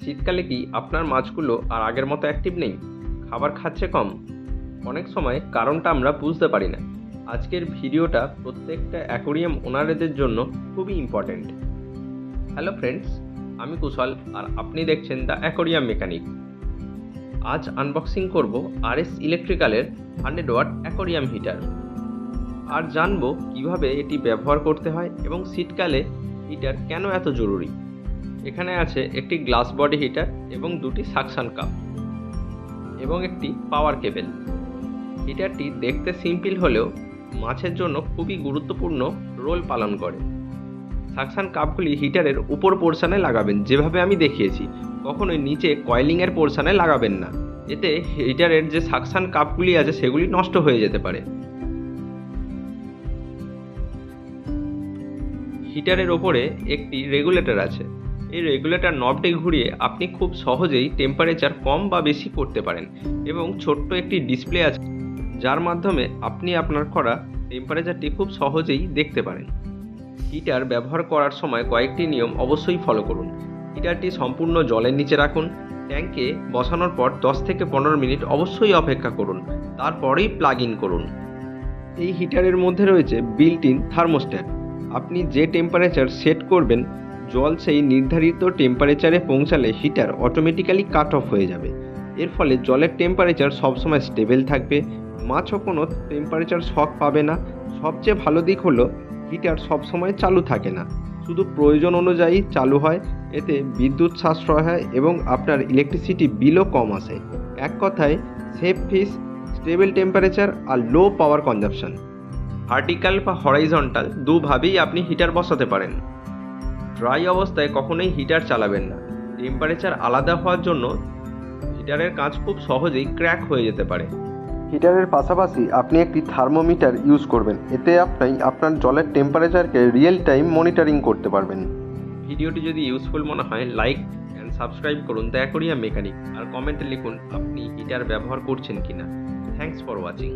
শীতকালে কি আপনার মাছগুলো আর আগের মতো অ্যাক্টিভ নেই? খাবার খাচ্ছে কম? অনেক সময় কারণটা আমরা বুঝতে পারি না। আজকের ভিডিওটা প্রত্যেকটা অ্যাকোরিয়াম ওনারদের জন্য খুবই ইম্পর্ট্যান্ট। হ্যালো ফ্রেন্ডস, আমি কুশল আর আপনি দেখছেন দ্য অ্যাকোরিয়াম মেকানিক। আজ আনবক্সিং করব RS ইলেকট্রিক্যালের 100 ওয়াট অ্যাকোরিয়াম হিটার। আর জানবো কিভাবে এটি ব্যবহার করতে হয় এবং শীতকালে হিটার কেন এত জরুরি। এখানে আছে একটি গ্লাস বডি হিটার এবং দুটি সাকশন কাপ এবং একটি পাওয়ার কেবেল। হিটারটি দেখতে সিম্পল হলেও মাছের জন্য খুবই গুরুত্বপূর্ণ রোল পালন করে। সাকশন কাপগুলি হিটারের উপর পোর্শনে লাগাবেন যেভাবে আমি দেখিয়েছি, কখনোই নিচে কয়েলিংয়ের পোর্শনে লাগাবেন না, এতে হিটারের যে সাকশন কাপগুলি আছে সেগুলি নষ্ট হয়ে যেতে পারে। হিটারের ওপরে একটি রেগুলেটর আছে। এই রেগুলেটর নবটি ঘুরিয়ে আপনি খুব সহজেই টেম্পারেচার কম বা বেশি করতে পারেন এবং ছোট্ট একটি ডিসপ্লে আছে যার মাধ্যমে আপনি আপনার করা টেম্পারেচারটি খুব সহজেই দেখতে পারেন। হিটার ব্যবহার করার সময় কয়েকটি নিয়ম অবশ্যই ফলো করুন। হিটারটি সম্পূর্ণ জলের নিচে রাখুন। ট্যাঙ্কে বসানোর পর 10 থেকে 15 মিনিট অবশ্যই অপেক্ষা করুন, তারপরেই প্লাগ ইন করুন। এই হিটারের মধ্যে রয়েছে বিল্ট ইন থার্মোস্ট্যাট। আপনি যে টেম্পারেচার সেট করবেন, জল সেই নির্ধারিত টেম্পারেচারে পৌঁছালে হিটার অটোমেটিক্যালি কাট অফ হয়ে যাবে। এর ফলে জলের টেম্পারেচার সবসময় স্টেবল থাকবে, মাছও কোনো টেম্পারেচার শক পাবে না। সবচেয়ে ভালো দিক হলো হিটার সবসময় চালু থাকে না, শুধু প্রয়োজন অনুযায়ী চালু হয়। এতে বিদ্যুৎ সাশ্রয় হয় এবং আপনার ইলেকট্রিসিটি বিলও কম আসে। এক কথায় সেফ ফিশ, স্টেবল টেম্পারেচার আর লো পাওয়ার কনজাম্পশন। ভার্টিক্যাল বা হরাইজন্টাল দুভাবেই আপনি হিটার বসাতে পারেন। ড্রাই অবস্থায় কখনোই হিটার চালাবেন না। টেম্পারেচার আলাদা হওয়ার জন্য হিটারের কাঁচ খুব সহজেই ক্র্যাক হয়ে যেতে পারে। হিটারের পাশাপাশি আপনি একটি থার্মোমিটার ইউজ করবেন, এতে আপনি আপনার জলের টেম্পারেচারকে রিয়েল টাইম মনিটরিং করতে পারবেন। ভিডিওটি যদি ইউজফুল মনে হয় লাইক অ্যান্ড সাবস্ক্রাইব করুন দ্য অ্যাকোরিয়াম মেকানিক, আর কমেন্টে লিখুন আপনি হিটার ব্যবহার করছেন কিনা। Thanks for watching.